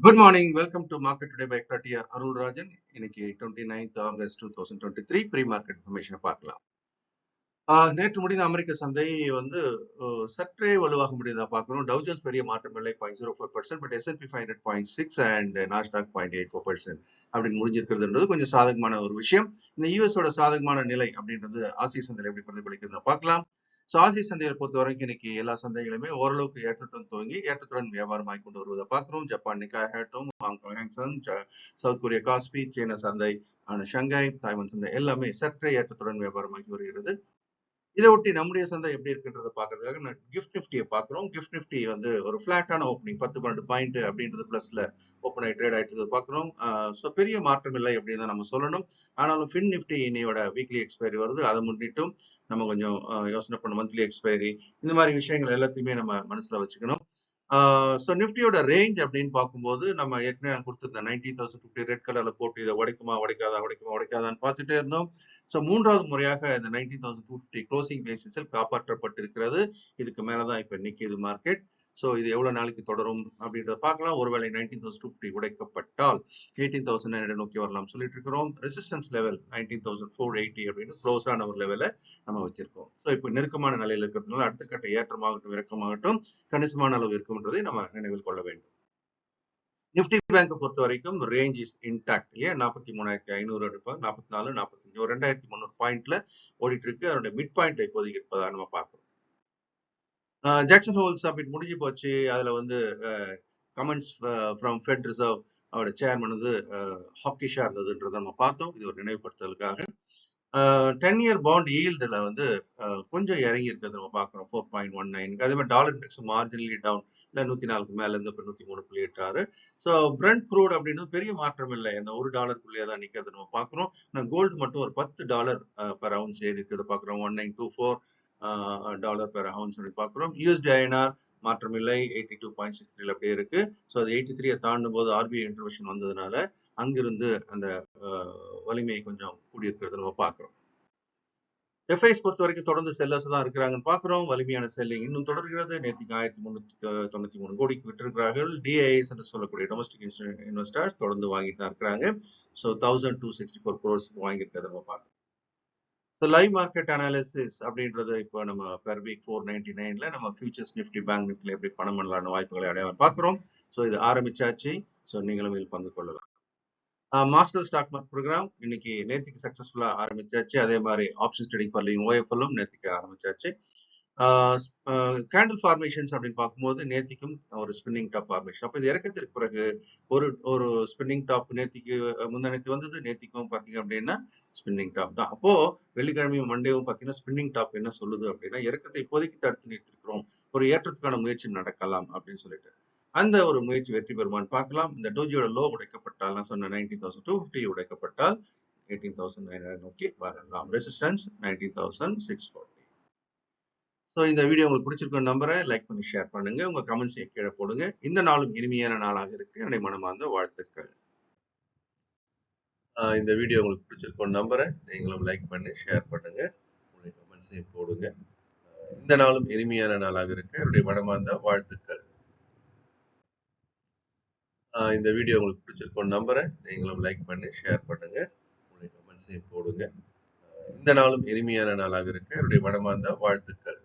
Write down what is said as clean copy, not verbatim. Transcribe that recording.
Good morning. Welcome to Market Today by ECTRA Arulrajhan. இன்னைக்கு 29th August 2023 pre-market information பார்க்கலாம். நேற்று முடிந்த அமெரிக்க சந்தை வந்து சற்றே வலுவாக முடிந்ததா பார்க்கிறோம். டவ் ஜோன்ஸ் பெரிய மாற்றம் இல்லை 0.04%, பட் S&P 500 0.6 அண்ட் நாஸ்டாக் 0.84% அப்படின்னு முடிஞ்சிருக்கிறதுன்றது கொஞ்சம் சாதகமான ஒரு விஷயம். இந்த யூஎஸோட சாதகமான நிலை அப்படின்றது ஆசிய சந்தையில் எப்படி பிரதிபலிக்குதுன்னு பார்க்கலாம். ஸோ ஆசிய சந்தையை பொறுத்த வரைக்கும் இன்னைக்கு எல்லா சந்தைகளுமே ஓரளவுக்கு ஏற்றத்துடன் துவங்கி ஏற்றத்துடன் வியாபாரமாகி கொண்டு வருவதை பார்க்கிறோம். ஜப்பான் நிக்காய் ஹேட்டும், Hong Kong Hang Seng, south Korea KOSPI, சீன சந்தை ஷங்காய், தாய்வான் சந்தை எல்லாமே சற்றே ஏற்றத்துடன் வியாபாரமாகி வருகிறது. இதை ஒட்டி நம்முடைய சந்தை எப்படி இருக்குன்றத பாக்குறதுக்காக நான் கிஃப்ட் நிஃப்டியை பாக்குறோம். கிஃப்ட் நிஃப்டி வந்து ஒரு பிளாட்டான ஓப்பனிங் 10-12 பாயிண்ட் அப்படின்றது பிளஸ்ல ஓப்பன் ஆகி ட்ரேட் ஆயிட்டு பாக்குறோம். ஸோ பெரிய மாற்றம் இல்லை அப்படின்னு தான் நம்ம சொல்லணும். ஆனாலும் ஃபின் நிஃப்டி இன்னையோட வீக்லி எக்ஸ்பைரி வருது. அதை முன்னிட்டும் நம்ம கொஞ்சம் யோசனை பண்ண மந்த்லி எக்ஸ்பைரி இந்த மாதிரி விஷயங்கள் எல்லாத்தையுமே நம்ம மனசுல வச்சுக்கணும். ஸோ நிஃப்டியோட ரேஞ்ச் அப்படின்னு பார்க்கும்போது நம்ம ஏற்கனவே கொடுத்துருந்த 90,050 ரெட் கலர்ல போட்டு இதை உடைக்காதான்னு பார்த்துட்டே இருந்தோம். ஸோ மூன்றாவது முறையாக இந்த 19,250 க்ளோசிங் பேசிஸில் காப்பாற்றப்பட்டிருக்கிறது. இதுக்கு மேலதான் இப்ப நிக்குது மார்க்கெட். ஸோ இது எவ்வளவு நாளைக்கு தொடரும் அப்படின்றத பார்க்கலாம். ஒருவேளை 19,250 உடைக்கப்பட்டால் 18,900 நோக்கி வரலாம் சொல்லிட்டு இருக்கிறோம். ரெசிஸ்டன்ஸ் லெவல் 19,480 அப்படின்னு க்ளோஸ் ஆன ஒரு லெவலை நம்ம வச்சிருக்கோம். ஸோ இப்போ நெருக்கமான நிலையில் இருக்கிறதுனால அடுத்த கட்ட ஏற்றமாகட்டும் இறக்கமாகட்டும் கணிசமான அளவு இருக்கும்ன்றதை நம்ம நினைவில் கொள்ள வேண்டும். நிப்டி பேங்க் பொறுத்த வரைக்கும் ரேஞ்ச் இஸ் இன்டாக்ட் இல்லையா, 43,500 எடுப்பாங்க, 44, 45 ஒரு 2,300 பாயிண்ட்ல ஓடிட்டு இருக்கு. அதோட மிட் பாயிண்ட் இப்போதைக்கு இருப்பதா நம்ம பார்க்கிறோம். ஜாக்சன் ஹோல் சமிட் முடிஞ்சு போச்சு. அதுல வந்து கமெண்ட்ஸ் ஃப்ரம் ஃபெட் ரிசர்வ் அவரோட சேர்மன் வந்து ஹாக்கிஷா இருந்ததுன்றதை நம்ம பார்த்தோம். இது ஒரு நினைவுபடுத்தலுக்காக 10-year பாண்ட் ஈல்டுல வந்து கொஞ்சம் இறங்கி இருக்கிறது நம்ம பார்க்குறோம் 4.19. அதே மாதிரி டாலர் இண்டெக்ஸ் மார்ஜினலி டவுன் இல்லை 104 மேல இருந்து இப்போ 103.86. ஸோ பிரெண்ட் க்ரூட் அப்படின்றது பெரிய மாற்றம் இல்லை, இந்த $1 தான் நிற்கிறது நம்ம பார்க்குறோம். நான் கோல்டு மட்டும் ஒரு $10 பெர் அவுன்ஸ் ஏறி இருக்கிறது பார்க்குறோம். $1924 பெர் அவுன்ஸ் பார்க்குறோம். யூஎஸ்டி ஐஎன்ஆர் மாற்றம் இல்லை, 82.63 அப்படியே இருக்கு. ஸோ அது 83 தாண்டும் போது ஆர்பிஐ இன்டர்வென்ஷன் வந்ததுனால அங்கிருந்து அந்த வலிமையை கொஞ்சம் கூடியிருக்கிறது நம்ம பார்க்கிறோம். எஃப்ஐஸ் பொறுத்த வரைக்கும் தொடர்ந்து செல்லர்ஸ் தான் இருக்கிறாங்கன்னு பார்க்கிறோம். வலிமையான செல்லிங் இன்னும் தொடர்கிறது. நேற்றுக்கு 1,393 கோடிக்கு விட்டிருக்கிறார்கள். டிஐஎஸ் என்று சொல்லக்கூடிய டொமஸ்டிக் இன்வெஸ்டர்ஸ் தொடர்ந்து வாங்கிட்டு தான் இருக்கிறாங்க. ஸோ 1,264 crores வாங்கியிருக்கிறத நம்ம பார்க்கிறோம். ஸோ லைவ் மார்க்கெட் அனாலிசிஸ் அப்படின்றது இப்போ நம்ம பெர் வீக் 499ல நம்ம ஃபியூச்சர்ஸ் நிஃப்டி பேங்க் நிஃப்டில எப்படி பணம் பண்ணலான வாய்ப்புகளை அடையாளம் பார்க்கிறோம். ஸோ இது ஆரம்பிச்சாச்சு. ஸோ நீங்களும் இதில் பங்கு கொள்ளலாம். மாஸ்டர் ஸ்டாக் மார்க் ப்ரோக்ராம் இன்னைக்கு நேற்றுக்கு சக்சஸ்ஃபுல்லா ஆரம்பிச்சாச்சு. அதே மாதிரி ஆப்ஷன்ஸ் ட்ரேடிங் ஃபார் ஓஎஃப்எல்லும் நேற்றுக்கு ஆரம்பிச்சாச்சு. கேண்டில் ஃபார்மேஷன்ஸ் அப்படின்னு பார்க்கும்போது நேத்திக்கும் ஒரு ஸ்பின்னிங் டாப் ஃபார்மேஷன். அப்போ இது இறக்கத்திற்கு பிறகு ஒரு ஸ்பின்னிங் டாப் நேத்திக்கு முந்தானத்து வந்தது. நேத்திக்கும் பார்த்தீங்க அப்படின்னா ஸ்பின்னிங் டாப் தான். அப்போ வெள்ளிக்கிழமையும் மண்டேவும் பார்த்தீங்கன்னா ஸ்பின்னிங் டாப் என்ன சொல்லுது அப்படின்னா இறக்கத்தை இப்போதைக்கு தடுத்து நிறுத்திருக்கிறோம், ஒரு ஏற்றத்துக்கான முயற்சி நடக்கலாம் அப்படின்னு சொல்லிட்டு அந்த ஒரு முயற்சி வெற்றி பெறுமான்னு பார்க்கலாம். இந்த டோஜியோட லோ உடைக்கப்பட்டால் நான் சொன்ன 19,250 உடைக்கப்பட்டால் 18,900 நோக்கி வரலாம். ரெசிஸ்டன்ஸ் 19,640. ஸோ இந்த வீடியோ உங்களுக்கு பிடிச்சிருக்கும் நம்பரை லைக் பண்ணி ஷேர் பண்ணுங்க. உங்க கமெண்ட்ஸ் கீழே போடுங்க. இந்த நாளும் இனிமையான நாளாக இருக்கு. என்னுடைய மனமார்ந்த வாழ்த்துக்கள். இந்த வீடியோ உங்களுக்கு பிடிச்சிருக்கும் நம்பரை நீங்களும் லைக் பண்ணி ஷேர் பண்ணுங்க. உங்களுடைய கமெண்ட்ஸையும் போடுங்க. இந்த நாளும் இனிமையான நாளாக இருக்கு. என்னுடைய மனமார்ந்த வாழ்த்துக்கள். இந்த வீடியோ உங்களுக்கு பிடிச்சிருக்கும் நம்பரை நீங்களும் லைக் பண்ணி ஷேர் பண்ணுங்க. உங்களுடைய கமெண்ட்ஸையும் போடுங்க. இந்த நாளும் இனிமையான நாளாக இருக்கு. என்னுடைய மனமார்ந்த வாழ்த்துக்கள்.